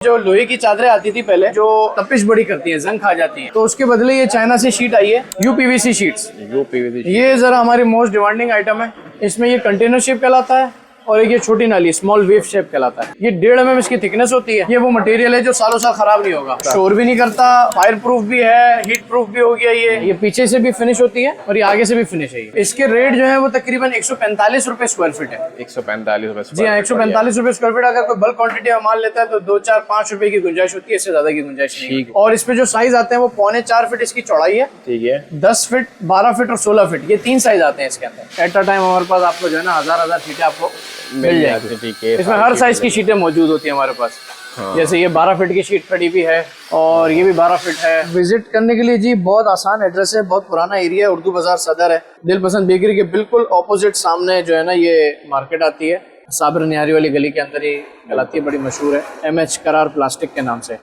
जो लोहे की चादरें आती थी पहले, जो तपिश बड़ी करती है, जंग खा जाती है, तो उसके बदले ये चाइना से शीट आई है, यूपीवीसी शीट्स। ये जरा हमारी मोस्ट डिमांडिंग आइटम है। इसमें ये कंटेनर शेप कहलाता है और एक ये छोटी नाली स्मॉल वेव शेप कहलाता है। ये 1.5 mm इसकी थिकनेस होती है। ये वो मटेरियल है जो सालों साल खराब नहीं होगा, शोर भी नहीं करता, फायर प्रूफ भी है, हीट प्रूफ भी हो गया। ये पीछे से भी फिनिश होती है और ये आगे से भी फिनिश है। इसके रेट जो है वो तकरीबन 145 रुपए स्क्वायर फीट है। 145 रुपए? जी हाँ, 145 रुपए स्क्वायर फीट। अगर कोई बल्क क्वांटिटी में माल लेता है तो 2, 4, 5 रुपए की गुंजाइश होती है, इससे ज्यादा की गुंजाइश नहीं। और इसमें जो साइज आते हैं वो 3.25 फीट इसकी चौड़ाई है, ठीक है, 10 फीट, 12 फीट और 16 फीट, ये 3 साइज आते हैं इसके अंदर। एट अ टाइम हमारे पास आपको जो है ना हजार शीटें आपको मिल जाएगी। ठीक है, इसमें हर साइज की शीटें मौजूद होती है हमारे पास। जैसे ये 12 फीट की शीट खड़ी भी है और ये भी 12 फीट है। विजिट करने के लिए जी बहुत आसान एड्रेस है, बहुत पुराना एरिया है, उर्दू बाजार सदर है। दिल पसंद बेकरी के बिल्कुल ऑपोजिट सामने जो है ना ये मार्केट आती है, साबिर नियारी वाली गली के अंदर ही कहलाती है, बड़ी मशहूर है, MH करार प्लास्टिक के नाम से।